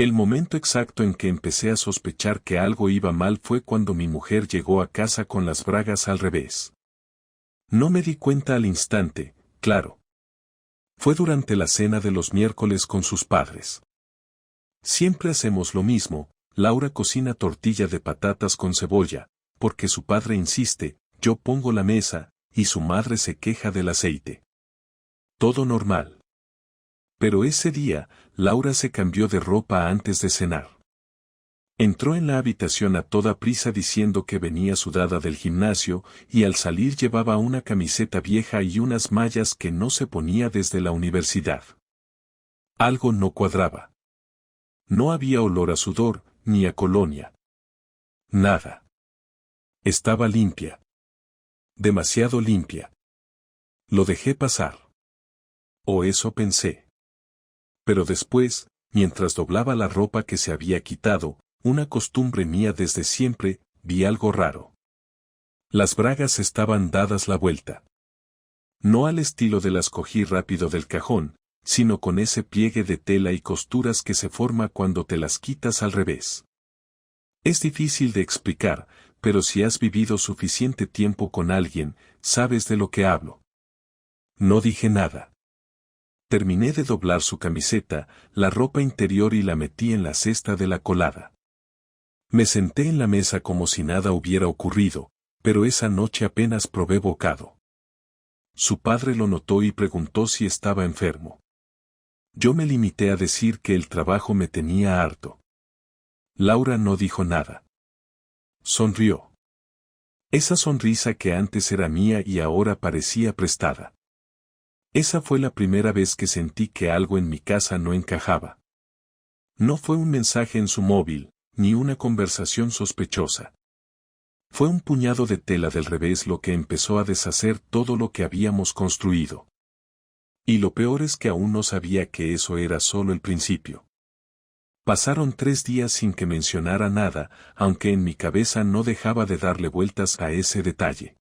El momento exacto en que empecé a sospechar que algo iba mal fue cuando mi mujer llegó a casa con las bragas al revés. No me di cuenta al instante, claro. Fue durante la cena de los miércoles con sus padres. Siempre hacemos lo mismo, Laura cocina tortilla de patatas con cebolla, porque su padre insiste, yo pongo la mesa, y su madre se queja del aceite. Todo normal. Pero ese día, Laura se cambió de ropa antes de cenar. Entró en la habitación a toda prisa diciendo que venía sudada del gimnasio y al salir llevaba una camiseta vieja y unas mallas que no se ponía desde la universidad. Algo no cuadraba. No había olor a sudor, ni a colonia. Nada. Estaba limpia. Demasiado limpia. Lo dejé pasar. O eso pensé. Pero después, mientras doblaba la ropa que se había quitado, una costumbre mía desde siempre, vi algo raro. Las bragas estaban dadas la vuelta. No al estilo de las cogí rápido del cajón, sino con ese pliegue de tela y costuras que se forma cuando te las quitas al revés. Es difícil de explicar, pero si has vivido suficiente tiempo con alguien, sabes de lo que hablo. No dije nada. Terminé de doblar su camiseta, la ropa interior y la metí en la cesta de la colada. Me senté en la mesa como si nada hubiera ocurrido, pero esa noche apenas probé bocado. Su padre lo notó y preguntó si estaba enfermo. Yo me limité a decir que el trabajo me tenía harto. Laura no dijo nada. Sonrió. Esa sonrisa que antes era mía y ahora parecía prestada. Esa fue la primera vez que sentí que algo en mi casa no encajaba. No fue un mensaje en su móvil, ni una conversación sospechosa. Fue un puñado de tela del revés lo que empezó a deshacer todo lo que habíamos construido. Y lo peor es que aún no sabía que eso era solo el principio. Pasaron 3 días sin que mencionara nada, aunque en mi cabeza no dejaba de darle vueltas a ese detalle.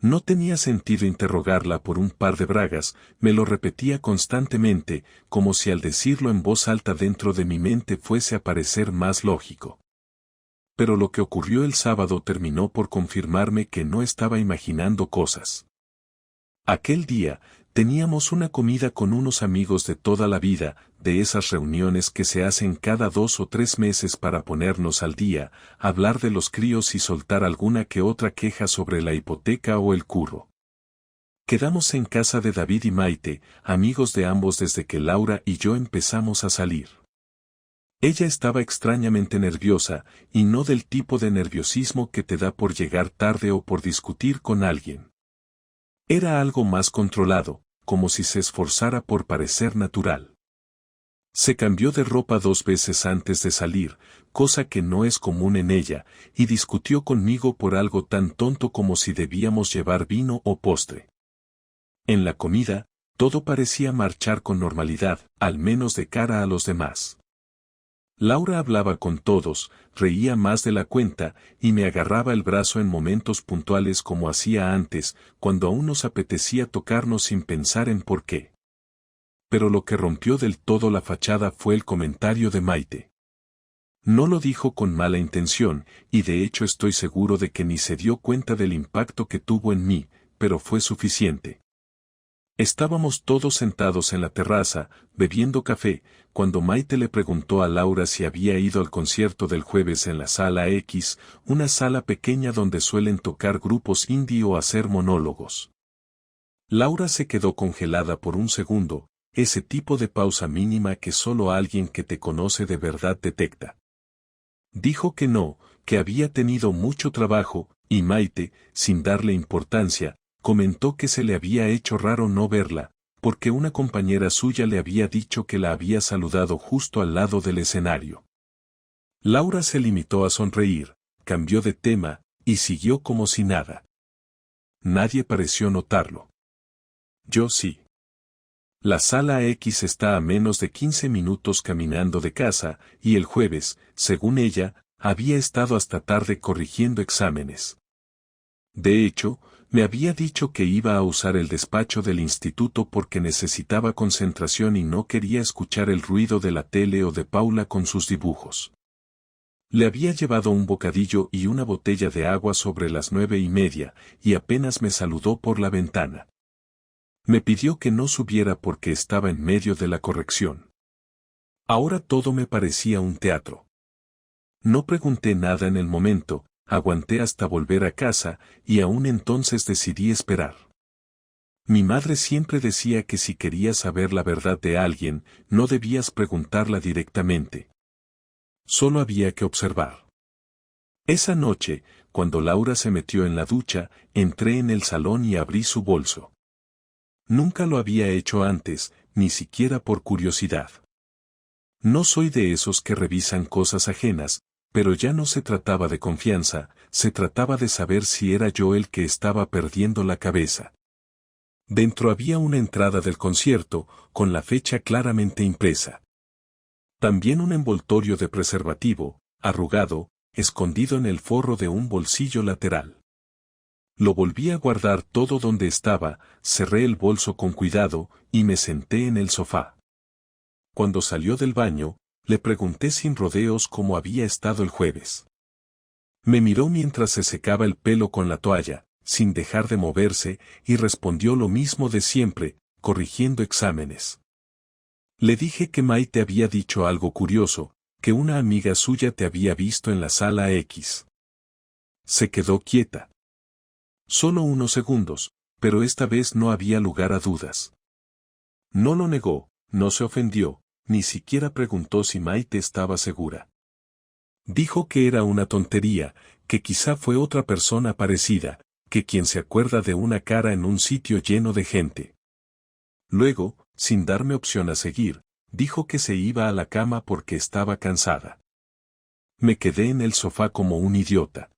No tenía sentido interrogarla por un par de bragas, me lo repetía constantemente, como si al decirlo en voz alta dentro de mi mente fuese a parecer más lógico. Pero lo que ocurrió el sábado terminó por confirmarme que no estaba imaginando cosas. Aquel día, teníamos una comida con unos amigos de toda la vida, de esas reuniones que se hacen cada 2 o 3 meses para ponernos al día, hablar de los críos y soltar alguna que otra queja sobre la hipoteca o el curro. Quedamos en casa de David y Maite, amigos de ambos desde que Laura y yo empezamos a salir. Ella estaba extrañamente nerviosa, y no del tipo de nerviosismo que te da por llegar tarde o por discutir con alguien. Era algo más controlado, como si se esforzara por parecer natural. Se cambió de ropa 2 veces antes de salir, cosa que no es común en ella, y discutió conmigo por algo tan tonto como si debíamos llevar vino o postre. En la comida, todo parecía marchar con normalidad, al menos de cara a los demás. Laura hablaba con todos, reía más de la cuenta, y me agarraba el brazo en momentos puntuales como hacía antes, cuando aún nos apetecía tocarnos sin pensar en por qué. Pero lo que rompió del todo la fachada fue el comentario de Maite. No lo dijo con mala intención, y de hecho estoy seguro de que ni se dio cuenta del impacto que tuvo en mí, pero fue suficiente. Estábamos todos sentados en la terraza, bebiendo café, cuando Maite le preguntó a Laura si había ido al concierto del jueves en la Sala X, una sala pequeña donde suelen tocar grupos indie o hacer monólogos. Laura se quedó congelada por un segundo, ese tipo de pausa mínima que solo alguien que te conoce de verdad detecta. Dijo que no, que había tenido mucho trabajo, y Maite, sin darle importancia, comentó que se le había hecho raro no verla, porque una compañera suya le había dicho que la había saludado justo al lado del escenario. Laura se limitó a sonreír, cambió de tema, y siguió como si nada. Nadie pareció notarlo. Yo sí. La Sala X está a menos de 15 minutos caminando de casa, y el jueves, según ella, había estado hasta tarde corrigiendo exámenes. De hecho, Me había dicho que iba a usar el despacho del instituto porque necesitaba concentración y no quería escuchar el ruido de la tele o de Paula con sus dibujos. Le había llevado un bocadillo y una botella de agua sobre las 9:30, y apenas me saludó por la ventana. Me pidió que no subiera porque estaba en medio de la corrección. Ahora todo me parecía un teatro. No pregunté nada en el momento, aguanté hasta volver a casa, y aún entonces decidí esperar. Mi madre siempre decía que si querías saber la verdad de alguien, no debías preguntarla directamente. Solo había que observar. Esa noche, cuando Laura se metió en la ducha, entré en el salón y abrí su bolso. Nunca lo había hecho antes, ni siquiera por curiosidad. No soy de esos que revisan cosas ajenas, pero ya no se trataba de confianza, se trataba de saber si era yo el que estaba perdiendo la cabeza. Dentro había una entrada del concierto, con la fecha claramente impresa. También un envoltorio de preservativo, arrugado, escondido en el forro de un bolsillo lateral. Lo volví a guardar todo donde estaba, cerré el bolso con cuidado, y me senté en el sofá. Cuando salió del baño, le pregunté sin rodeos cómo había estado el jueves. Me miró mientras se secaba el pelo con la toalla, sin dejar de moverse, y respondió lo mismo de siempre, corrigiendo exámenes. Le dije que Maite había dicho algo curioso, que una amiga suya te había visto en la sala X. Se quedó quieta. Solo unos segundos, pero esta vez no había lugar a dudas. No lo negó, no se ofendió, ni siquiera preguntó si Maite estaba segura. Dijo que era una tontería, que quizá fue otra persona parecida, que quien se acuerda de una cara en un sitio lleno de gente. Luego, sin darme opción a seguir, dijo que se iba a la cama porque estaba cansada. Me quedé en el sofá como un idiota.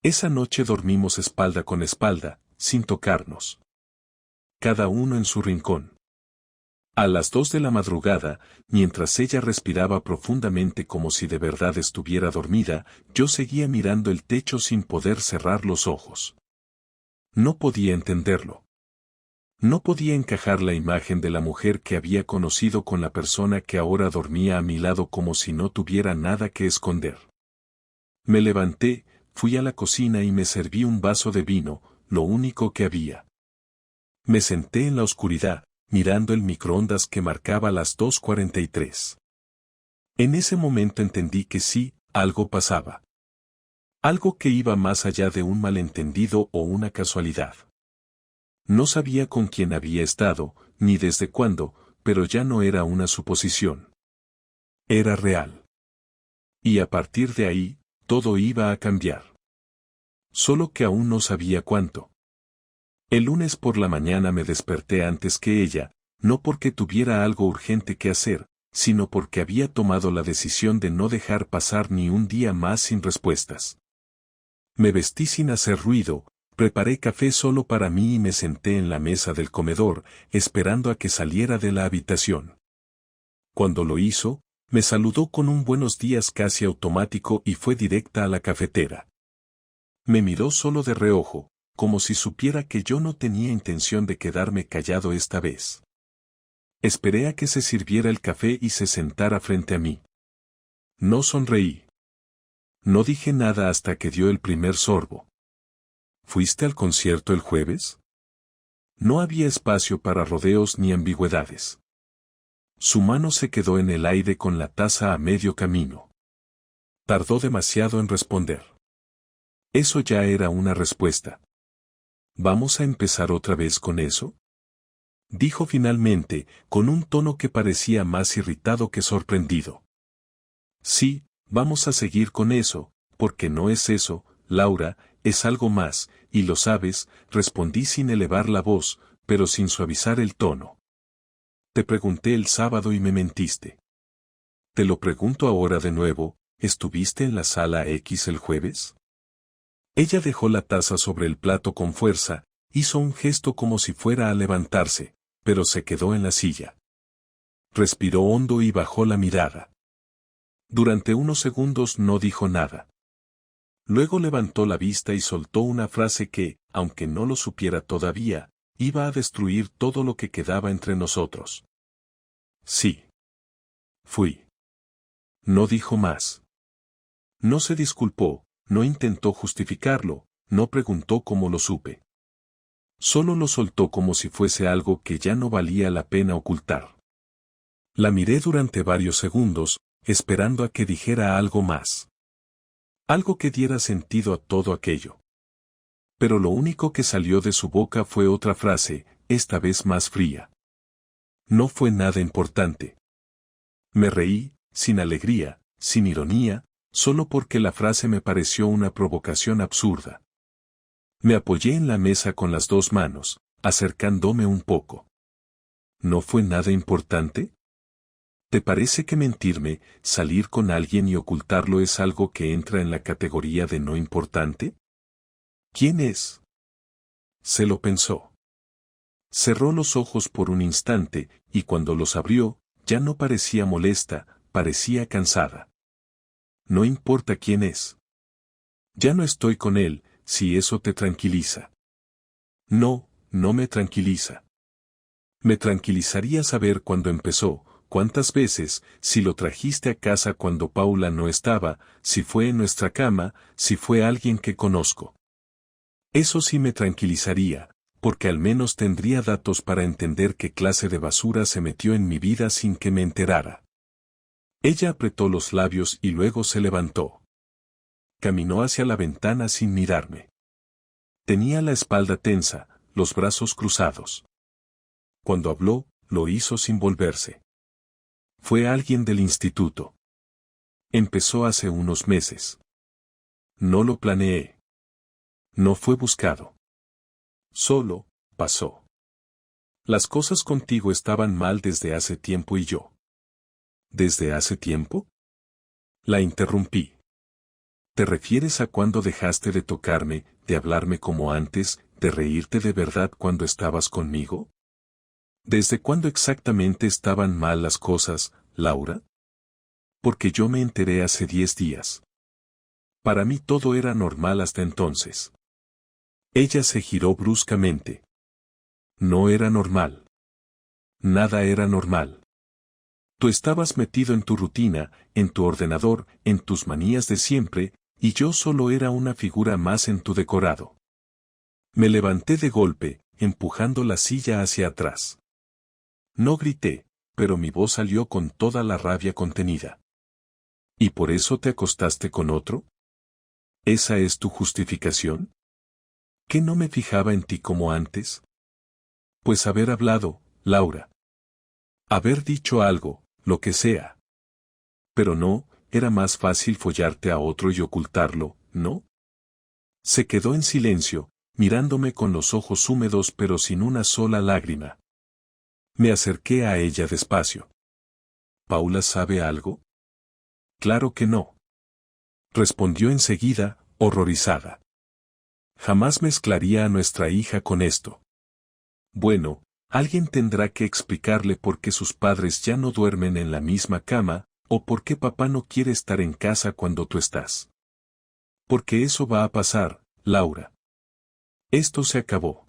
Esa noche dormimos espalda con espalda, sin tocarnos. Cada uno en su rincón. A las 2 de la madrugada, mientras ella respiraba profundamente como si de verdad estuviera dormida, yo seguía mirando el techo sin poder cerrar los ojos. No podía entenderlo. No podía encajar la imagen de la mujer que había conocido con la persona que ahora dormía a mi lado como si no tuviera nada que esconder. Me levanté, fui a la cocina y me serví un vaso de vino, lo único que había. Me senté en la oscuridad, mirando el microondas que marcaba las 2:43. En ese momento entendí que sí, algo pasaba. Algo que iba más allá de un malentendido o una casualidad. No sabía con quién había estado, ni desde cuándo, pero ya no era una suposición. Era real. Y a partir de ahí, todo iba a cambiar. Solo que aún no sabía cuánto. El lunes por la mañana me desperté antes que ella, no porque tuviera algo urgente que hacer, sino porque había tomado la decisión de no dejar pasar ni un día más sin respuestas. Me vestí sin hacer ruido, preparé café solo para mí y me senté en la mesa del comedor, esperando a que saliera de la habitación. Cuando lo hizo, me saludó con un buenos días casi automático y fue directa a la cafetera. Me miró solo de reojo, como si supiera que yo no tenía intención de quedarme callado esta vez. Esperé a que se sirviera el café y se sentara frente a mí. No sonreí. No dije nada hasta que dio el primer sorbo. ¿Fuiste al concierto el jueves? No había espacio para rodeos ni ambigüedades. Su mano se quedó en el aire con la taza a medio camino. Tardó demasiado en responder. Eso ya era una respuesta. ¿Vamos a empezar otra vez con eso?, dijo finalmente, con un tono que parecía más irritado que sorprendido. Sí, vamos a seguir con eso, porque no es eso, Laura, es algo más, y lo sabes, respondí sin elevar la voz, pero sin suavizar el tono. Te pregunté el sábado y me mentiste. Te lo pregunto ahora de nuevo, ¿estuviste en la sala X el jueves? Ella dejó la taza sobre el plato con fuerza, hizo un gesto como si fuera a levantarse, pero se quedó en la silla. Respiró hondo y bajó la mirada. Durante unos segundos no dijo nada. Luego levantó la vista y soltó una frase que, aunque no lo supiera todavía, iba a destruir todo lo que quedaba entre nosotros. Sí. Fui. No dijo más. No se disculpó, no intentó justificarlo, no preguntó cómo lo supe. Solo lo soltó como si fuese algo que ya no valía la pena ocultar. La miré durante varios segundos, esperando a que dijera algo más. Algo que diera sentido a todo aquello. Pero lo único que salió de su boca fue otra frase, esta vez más fría. No fue nada importante. Me reí, sin alegría, sin ironía, solo porque la frase me pareció una provocación absurda. Me apoyé en la mesa con las dos manos, acercándome un poco. ¿No fue nada importante? ¿Te parece que mentirme, salir con alguien y ocultarlo es algo que entra en la categoría de no importante? ¿Quién es? Se lo pensó. Cerró los ojos por un instante, y cuando los abrió, ya no parecía molesta, parecía cansada. No importa quién es. Ya no estoy con él, si eso te tranquiliza. No, no me tranquiliza. Me tranquilizaría saber cuándo empezó, cuántas veces, si lo trajiste a casa cuando Paula no estaba, si fue en nuestra cama, si fue alguien que conozco. Eso sí me tranquilizaría, porque al menos tendría datos para entender qué clase de basura se metió en mi vida sin que me enterara. Ella apretó los labios y luego se levantó. Caminó hacia la ventana sin mirarme. Tenía la espalda tensa, los brazos cruzados. Cuando habló, lo hizo sin volverse. Fue alguien del instituto. Empezó hace unos meses. No lo planeé. No fue buscado. Solo, pasó. Las cosas contigo estaban mal desde hace tiempo y yo. ¿Desde hace tiempo? La interrumpí. ¿Te refieres a cuando dejaste de tocarme, de hablarme como antes, de reírte de verdad cuando estabas conmigo? ¿Desde cuándo exactamente estaban mal las cosas, Laura? Porque yo me enteré hace 10 días. Para mí todo era normal hasta entonces. Ella se giró bruscamente. No era normal. Nada era normal. Tú estabas metido en tu rutina, en tu ordenador, en tus manías de siempre, y yo solo era una figura más en tu decorado. Me levanté de golpe, empujando la silla hacia atrás. No grité, pero mi voz salió con toda la rabia contenida. ¿Y por eso te acostaste con otro? ¿Esa es tu justificación? ¿Que no me fijaba en ti como antes? Pues haber hablado, Laura. Haber dicho algo, lo que sea. Pero no, era más fácil follarte a otro y ocultarlo, ¿no? Se quedó en silencio, mirándome con los ojos húmedos pero sin una sola lágrima. Me acerqué a ella despacio. ¿Paula sabe algo? Claro que no. Respondió enseguida, horrorizada. Jamás mezclaría a nuestra hija con esto. Bueno, alguien tendrá que explicarle por qué sus padres ya no duermen en la misma cama, o por qué papá no quiere estar en casa cuando tú estás. Porque eso va a pasar, Laura. Esto se acabó.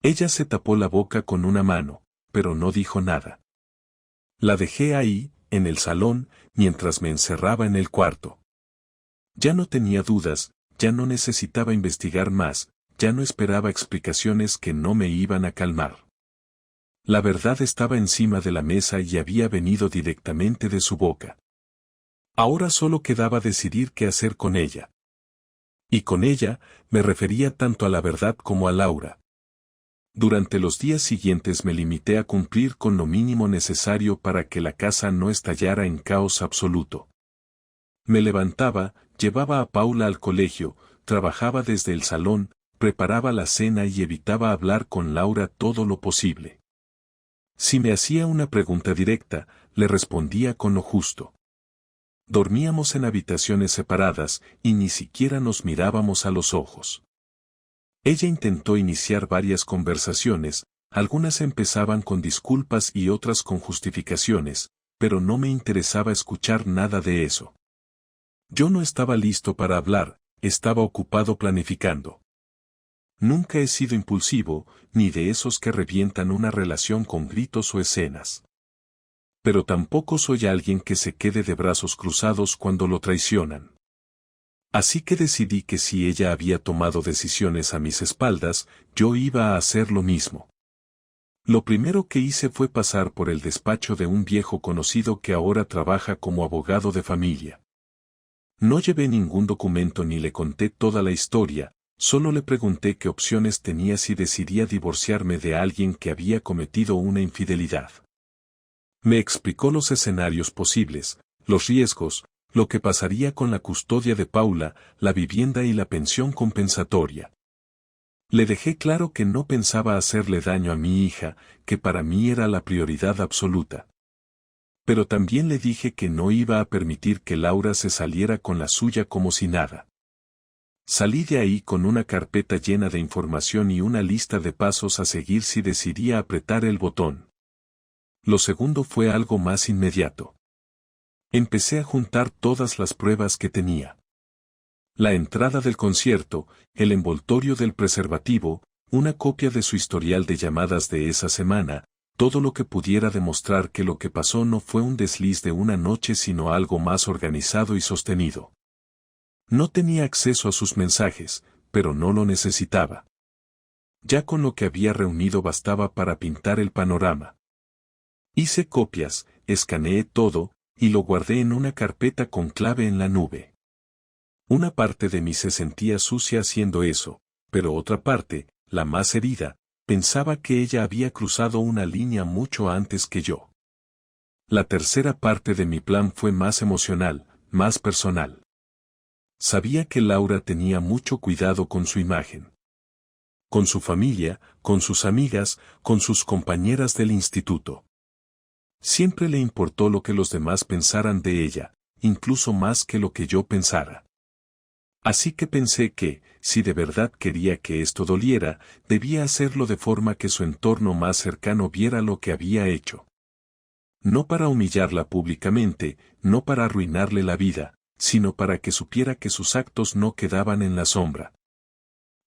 Ella se tapó la boca con una mano, pero no dijo nada. La dejé ahí, en el salón, mientras me encerraba en el cuarto. Ya no tenía dudas, ya no necesitaba investigar más, ya no esperaba explicaciones que no me iban a calmar. La verdad estaba encima de la mesa y había venido directamente de su boca. Ahora solo quedaba decidir qué hacer con ella. Y con ella, me refería tanto a la verdad como a Laura. Durante los días siguientes me limité a cumplir con lo mínimo necesario para que la casa no estallara en caos absoluto. Me levantaba, llevaba a Paula al colegio, trabajaba desde el salón, preparaba la cena y evitaba hablar con Laura todo lo posible. Si me hacía una pregunta directa, le respondía con lo justo. Dormíamos en habitaciones separadas y ni siquiera nos mirábamos a los ojos. Ella intentó iniciar varias conversaciones, algunas empezaban con disculpas y otras con justificaciones, pero no me interesaba escuchar nada de eso. Yo no estaba listo para hablar, estaba ocupado planificando. Nunca he sido impulsivo, ni de esos que revientan una relación con gritos o escenas. Pero tampoco soy alguien que se quede de brazos cruzados cuando lo traicionan. Así que decidí que si ella había tomado decisiones a mis espaldas, yo iba a hacer lo mismo. Lo primero que hice fue pasar por el despacho de un viejo conocido que ahora trabaja como abogado de familia. No llevé ningún documento ni le conté toda la historia, solo le pregunté qué opciones tenía si decidía divorciarme de alguien que había cometido una infidelidad. Me explicó los escenarios posibles, los riesgos, lo que pasaría con la custodia de Paula, la vivienda y la pensión compensatoria. Le dejé claro que no pensaba hacerle daño a mi hija, que para mí era la prioridad absoluta. Pero también le dije que no iba a permitir que Laura se saliera con la suya como si nada. Salí de ahí con una carpeta llena de información y una lista de pasos a seguir si decidía apretar el botón. Lo segundo fue algo más inmediato. Empecé a juntar todas las pruebas que tenía. La entrada del concierto, el envoltorio del preservativo, una copia de su historial de llamadas de esa semana, todo lo que pudiera demostrar que lo que pasó no fue un desliz de una noche sino algo más organizado y sostenido. No tenía acceso a sus mensajes, pero no lo necesitaba. Ya con lo que había reunido bastaba para pintar el panorama. Hice copias, escaneé todo, y lo guardé en una carpeta con clave en la nube. Una parte de mí se sentía sucia haciendo eso, pero otra parte, la más herida, pensaba que ella había cruzado una línea mucho antes que yo. La tercera parte de mi plan fue más emocional, más personal. Sabía que Laura tenía mucho cuidado con su imagen. Con su familia, con sus amigas, con sus compañeras del instituto. Siempre le importó lo que los demás pensaran de ella, incluso más que lo que yo pensara. Así que pensé que, si de verdad quería que esto doliera, debía hacerlo de forma que su entorno más cercano viera lo que había hecho. No para humillarla públicamente, no para arruinarle la vida, sino para que supiera que sus actos no quedaban en la sombra.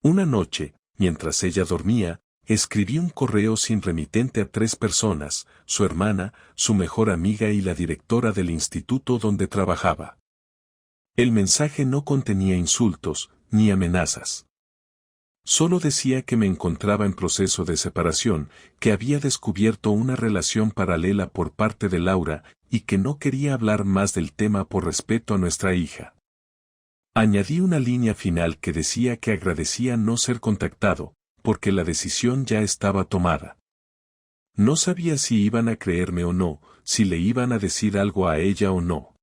Una noche, mientras ella dormía, escribí un correo sin remitente a 3 personas, su hermana, su mejor amiga y la directora del instituto donde trabajaba. El mensaje no contenía insultos, ni amenazas. Solo decía que me encontraba en proceso de separación, que había descubierto una relación paralela por parte de Laura, y que no quería hablar más del tema por respeto a nuestra hija. Añadí una línea final que decía que agradecía no ser contactado, porque la decisión ya estaba tomada. No sabía si iban a creerme o no, si le iban a decir algo a ella o no.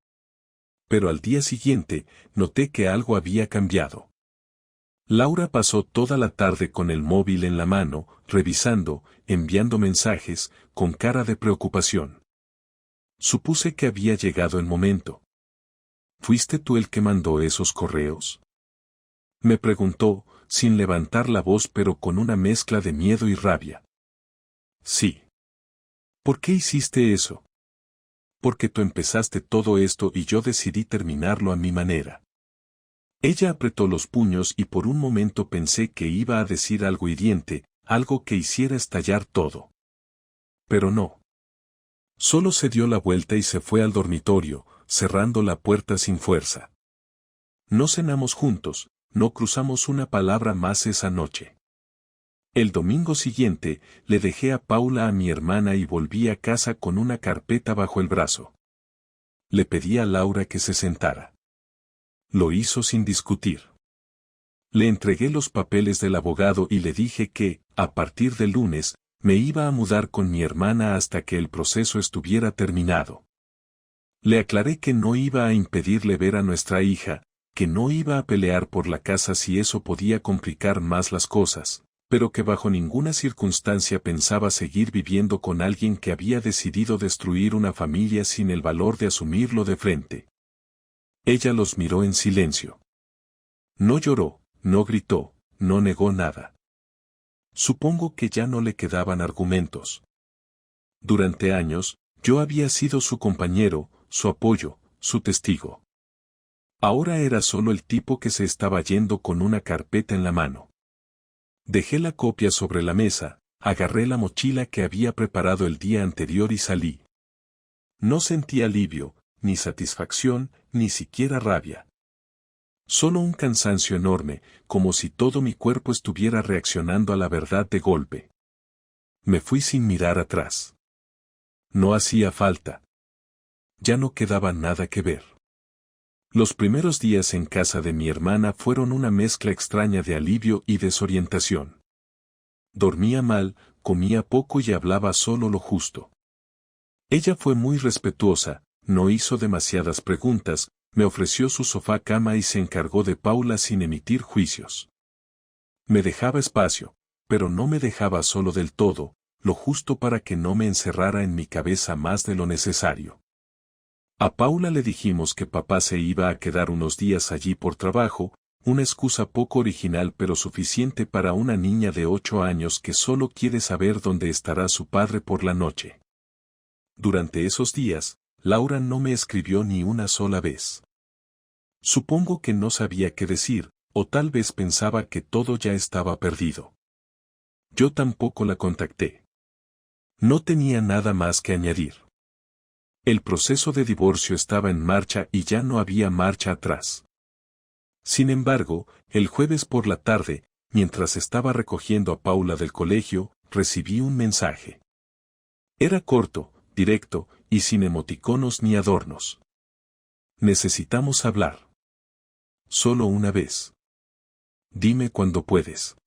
Pero al día siguiente, noté que algo había cambiado. Laura pasó toda la tarde con el móvil en la mano, revisando, enviando mensajes, con cara de preocupación. Supuse que había llegado el momento. ¿Fuiste tú el que mandó esos correos?, me preguntó, sin levantar la voz pero con una mezcla de miedo y rabia. Sí. ¿Por qué hiciste eso? Porque tú empezaste todo esto y yo decidí terminarlo a mi manera. Ella apretó los puños y por un momento pensé que iba a decir algo hiriente, algo que hiciera estallar todo. Pero no. Solo se dio la vuelta y se fue al dormitorio, cerrando la puerta sin fuerza. No cenamos juntos, no cruzamos una palabra más esa noche. El domingo siguiente, le dejé a Paula a mi hermana y volví a casa con una carpeta bajo el brazo. Le pedí a Laura que se sentara. Lo hizo sin discutir. Le entregué los papeles del abogado y le dije que, a partir del lunes, me iba a mudar con mi hermana hasta que el proceso estuviera terminado. Le aclaré que no iba a impedirle ver a nuestra hija, que no iba a pelear por la casa si eso podía complicar más las cosas, pero que bajo ninguna circunstancia pensaba seguir viviendo con alguien que había decidido destruir una familia sin el valor de asumirlo de frente. Ella los miró en silencio. No lloró, no gritó, no negó nada. Supongo que ya no le quedaban argumentos. Durante años, yo había sido su compañero, su apoyo, su testigo. Ahora era solo el tipo que se estaba yendo con una carpeta en la mano. Dejé la copia sobre la mesa, agarré la mochila que había preparado el día anterior y salí. No sentí alivio, ni satisfacción, ni siquiera rabia. Solo un cansancio enorme, como si todo mi cuerpo estuviera reaccionando a la verdad de golpe. Me fui sin mirar atrás. No hacía falta. Ya no quedaba nada que ver. Los primeros días en casa de mi hermana fueron una mezcla extraña de alivio y desorientación. Dormía mal, comía poco y hablaba solo lo justo. Ella fue muy respetuosa, no hizo demasiadas preguntas, me ofreció su sofá cama y se encargó de Paula sin emitir juicios. Me dejaba espacio, pero no me dejaba solo del todo, lo justo para que no me encerrara en mi cabeza más de lo necesario. A Paula le dijimos que papá se iba a quedar unos días allí por trabajo, una excusa poco original pero suficiente para una niña de 8 años que solo quiere saber dónde estará su padre por la noche. Durante esos días, Laura no me escribió ni una sola vez. Supongo que no sabía qué decir, o tal vez pensaba que todo ya estaba perdido. Yo tampoco la contacté. No tenía nada más que añadir. El proceso de divorcio estaba en marcha y ya no había marcha atrás. Sin embargo, el jueves por la tarde, mientras estaba recogiendo a Paula del colegio, recibí un mensaje. Era corto, directo, y sin emoticonos ni adornos. Necesitamos hablar. Solo una vez. Dime cuando puedes.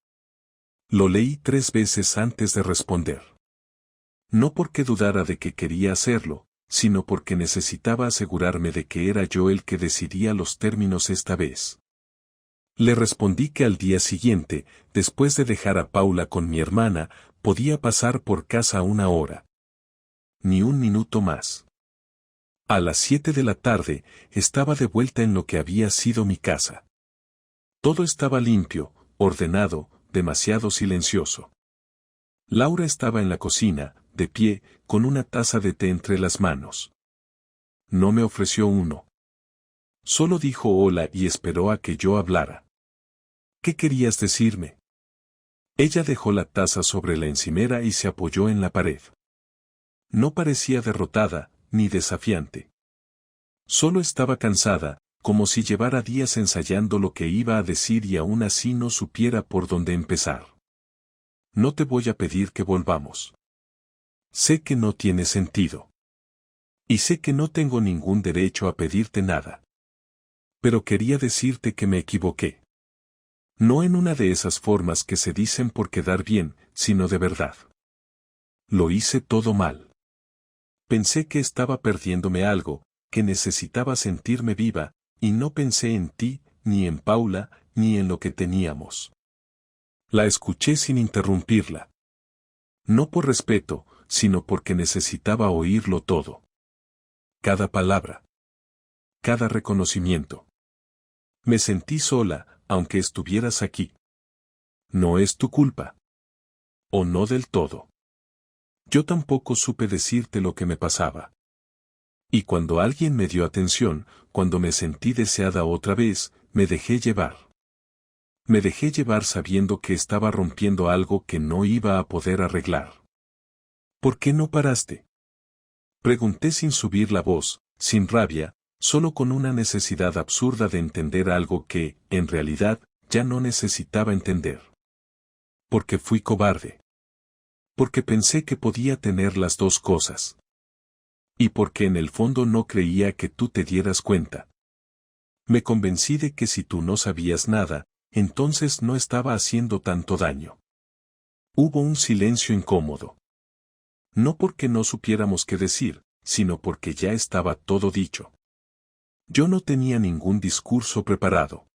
Lo leí 3 veces antes de responder. No porque dudara de que quería hacerlo, sino porque necesitaba asegurarme de que era yo el que decidía los términos esta vez. Le respondí que al día siguiente, después de dejar a Paula con mi hermana, podía pasar por casa 1 hora. Ni un minuto más. A las 7 de la tarde, estaba de vuelta en lo que había sido mi casa. Todo estaba limpio, ordenado, demasiado silencioso. Laura estaba en la cocina, de pie, con una taza de té entre las manos. No me ofreció uno. Solo dijo hola y esperó a que yo hablara. ¿Qué querías decirme? Ella dejó la taza sobre la encimera y se apoyó en la pared. No parecía derrotada, ni desafiante. Solo estaba cansada, como si llevara días ensayando lo que iba a decir y aún así no supiera por dónde empezar. No te voy a pedir que volvamos. Sé que no tiene sentido. Y sé que no tengo ningún derecho a pedirte nada. Pero quería decirte que me equivoqué. No en una de esas formas que se dicen por quedar bien, sino de verdad. Lo hice todo mal. Pensé que estaba perdiéndome algo, que necesitaba sentirme viva, y no pensé en ti, ni en Paula, ni en lo que teníamos. La escuché sin interrumpirla. No por respeto, sino porque necesitaba oírlo todo. Cada palabra. Cada reconocimiento. Me sentí sola, aunque estuvieras aquí. No es tu culpa. O no del todo. Yo tampoco supe decirte lo que me pasaba. Y cuando alguien me dio atención, cuando me sentí deseada otra vez, me dejé llevar. Me dejé llevar sabiendo que estaba rompiendo algo que no iba a poder arreglar. ¿Por qué no paraste? Pregunté sin subir la voz, sin rabia, solo con una necesidad absurda de entender algo que, en realidad, ya no necesitaba entender. Porque fui cobarde. Porque pensé que podía tener las dos cosas. Y porque en el fondo no creía que tú te dieras cuenta. Me convencí de que si tú no sabías nada, entonces no estaba haciendo tanto daño. Hubo un silencio incómodo. No porque no supiéramos qué decir, sino porque ya estaba todo dicho. Yo no tenía ningún discurso preparado.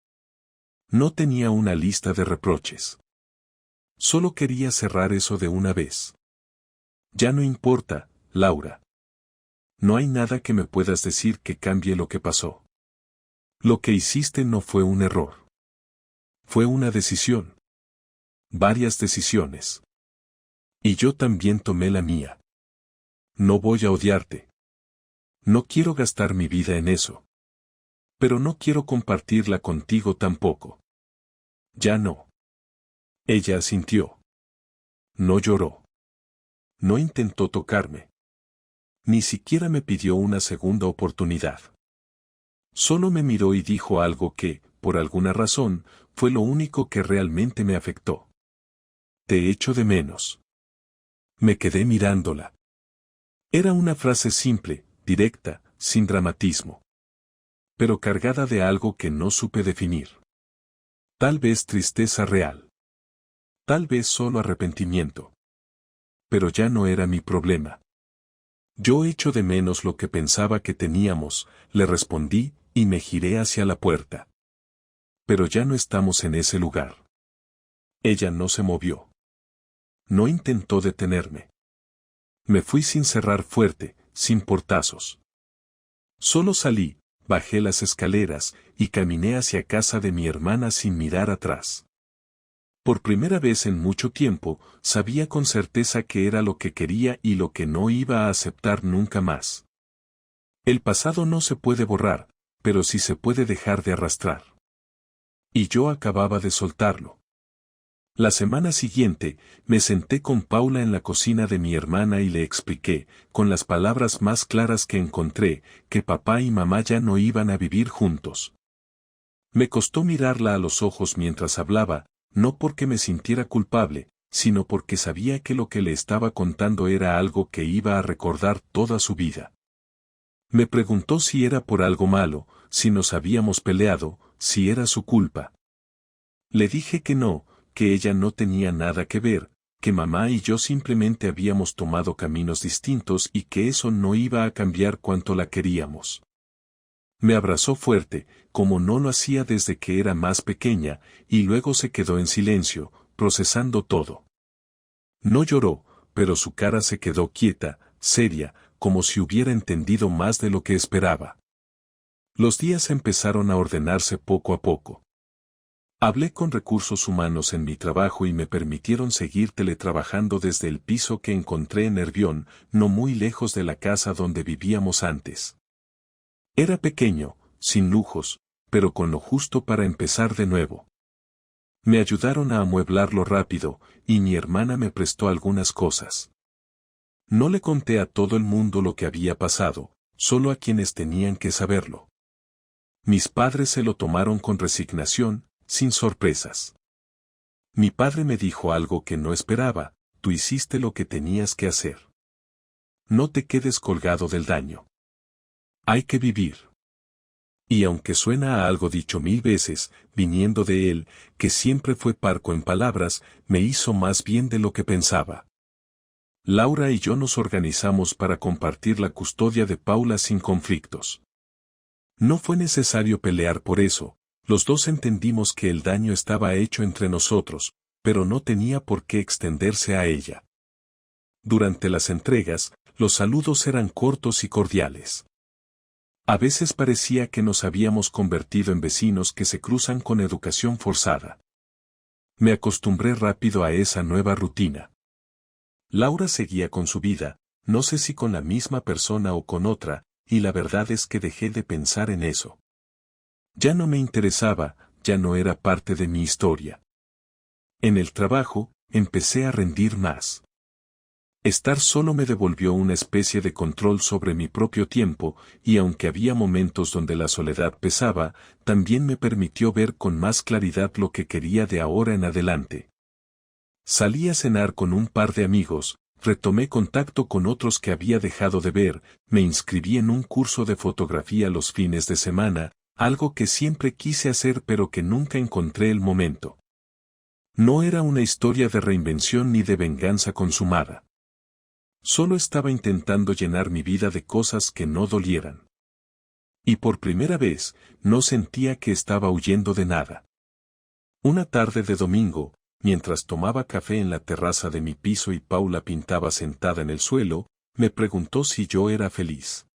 No tenía una lista de reproches. Solo quería cerrar eso de una vez. Ya no importa, Laura. No hay nada que me puedas decir que cambie lo que pasó. Lo que hiciste no fue un error. Fue una decisión. Varias decisiones. Y yo también tomé la mía. No voy a odiarte. No quiero gastar mi vida en eso. Pero no quiero compartirla contigo tampoco. Ya no. Ella asintió. No lloró. No intentó tocarme. Ni siquiera me pidió una segunda oportunidad. Solo me miró y dijo algo que, por alguna razón, fue lo único que realmente me afectó. Te echo de menos. Me quedé mirándola. Era una frase simple, directa, sin dramatismo. Pero cargada de algo que no supe definir. Tal vez tristeza real. Tal vez solo arrepentimiento. Pero ya no era mi problema. Yo echo de menos lo que pensaba que teníamos, le respondí, y me giré hacia la puerta. Pero ya no estamos en ese lugar. Ella no se movió. No intentó detenerme. Me fui sin cerrar fuerte, sin portazos. Solo salí, bajé las escaleras, y caminé hacia casa de mi hermana sin mirar atrás. Por primera vez en mucho tiempo, sabía con certeza qué era lo que quería y lo que no iba a aceptar nunca más. El pasado no se puede borrar, pero sí se puede dejar de arrastrar. Y yo acababa de soltarlo. La semana siguiente, me senté con Paula en la cocina de mi hermana y le expliqué, con las palabras más claras que encontré, que papá y mamá ya no iban a vivir juntos. Me costó mirarla a los ojos mientras hablaba, no porque me sintiera culpable, sino porque sabía que lo que le estaba contando era algo que iba a recordar toda su vida. Me preguntó si era por algo malo, si nos habíamos peleado, si era su culpa. Le dije que no, que ella no tenía nada que ver, que mamá y yo simplemente habíamos tomado caminos distintos y que eso no iba a cambiar cuanto la queríamos. Me abrazó fuerte, como no lo hacía desde que era más pequeña, y luego se quedó en silencio, procesando todo. No lloró, pero su cara se quedó quieta, seria, como si hubiera entendido más de lo que esperaba. Los días empezaron a ordenarse poco a poco. Hablé con recursos humanos en mi trabajo y me permitieron seguir teletrabajando desde el piso que encontré en Nervión, no muy lejos de la casa donde vivíamos antes. Era pequeño, sin lujos, pero con lo justo para empezar de nuevo. Me ayudaron a amueblarlo rápido, y mi hermana me prestó algunas cosas. No le conté a todo el mundo lo que había pasado, solo a quienes tenían que saberlo. Mis padres se lo tomaron con resignación, sin sorpresas. Mi padre me dijo algo que no esperaba: tú hiciste lo que tenías que hacer. No te quedes colgado del daño. Hay que vivir. Y aunque suena a algo dicho 1000 veces, viniendo de él, que siempre fue parco en palabras, me hizo más bien de lo que pensaba. Laura y yo nos organizamos para compartir la custodia de Paula sin conflictos. No fue necesario pelear por eso, los dos entendimos que el daño estaba hecho entre nosotros, pero no tenía por qué extenderse a ella. Durante las entregas, los saludos eran cortos y cordiales. A veces parecía que nos habíamos convertido en vecinos que se cruzan con educación forzada. Me acostumbré rápido a esa nueva rutina. Laura seguía con su vida, no sé si con la misma persona o con otra, y la verdad es que dejé de pensar en eso. Ya no me interesaba, ya no era parte de mi historia. En el trabajo, empecé a rendir más. Estar solo me devolvió una especie de control sobre mi propio tiempo, y aunque había momentos donde la soledad pesaba, también me permitió ver con más claridad lo que quería de ahora en adelante. Salí a cenar con un par de amigos, retomé contacto con otros que había dejado de ver, me inscribí en un curso de fotografía los fines de semana, algo que siempre quise hacer pero que nunca encontré el momento. No era una historia de reinvención ni de venganza consumada. Solo estaba intentando llenar mi vida de cosas que no dolieran. Y por primera vez, no sentía que estaba huyendo de nada. Una tarde de domingo, mientras tomaba café en la terraza de mi piso y Paula pintaba sentada en el suelo, me preguntó si yo era feliz.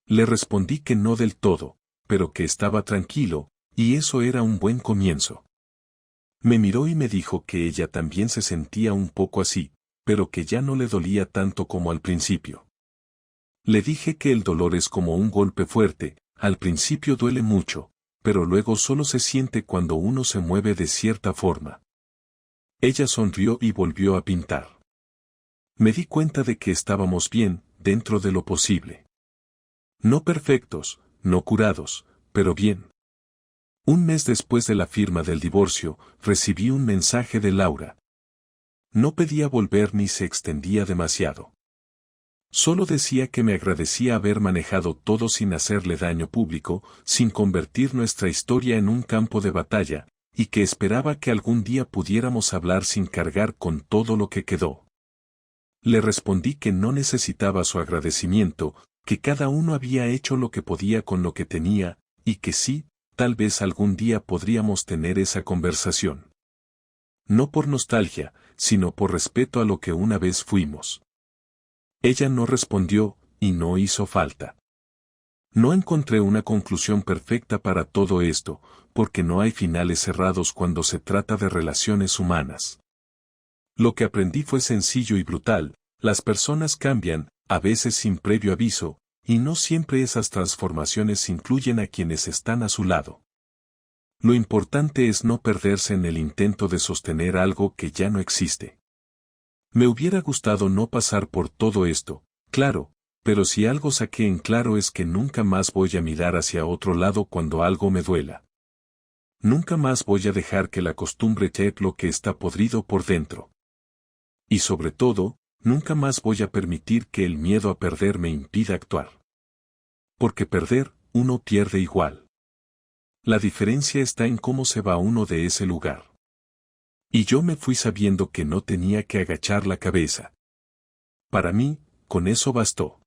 Le respondí que no del todo, pero que estaba tranquilo, y eso era un buen comienzo. Me miró y me dijo que ella también se sentía un poco así, pero que ya no le dolía tanto como al principio. Le dije que el dolor es como un golpe fuerte, al principio duele mucho, pero luego solo se siente cuando uno se mueve de cierta forma. Ella sonrió y volvió a pintar. Me di cuenta de que estábamos bien, dentro de lo posible. No perfectos, no curados, pero bien. Un mes después de la firma del divorcio, recibí un mensaje de Laura. No pedía volver ni se extendía demasiado. Solo decía que me agradecía haber manejado todo sin hacerle daño público, sin convertir nuestra historia en un campo de batalla, y que esperaba que algún día pudiéramos hablar sin cargar con todo lo que quedó. Le respondí que no necesitaba su agradecimiento, que cada uno había hecho lo que podía con lo que tenía, y que sí, tal vez algún día podríamos tener esa conversación. No por nostalgia, sino por respeto a lo que una vez fuimos. Ella no respondió, y no hizo falta. No encontré una conclusión perfecta para todo esto, porque no hay finales cerrados cuando se trata de relaciones humanas. Lo que aprendí fue sencillo y brutal: las personas cambian, a veces sin previo aviso, y no siempre esas transformaciones incluyen a quienes están a su lado. Lo importante es no perderse en el intento de sostener algo que ya no existe. Me hubiera gustado no pasar por todo esto, claro, pero si algo saqué en claro es que nunca más voy a mirar hacia otro lado cuando algo me duela. Nunca más voy a dejar que la costumbre cheque lo que está podrido por dentro. Y sobre todo, nunca más voy a permitir que el miedo a perder me impida actuar. Porque perder, uno pierde igual. La diferencia está en cómo se va uno de ese lugar. Y yo me fui sabiendo que no tenía que agachar la cabeza. Para mí, con eso bastó.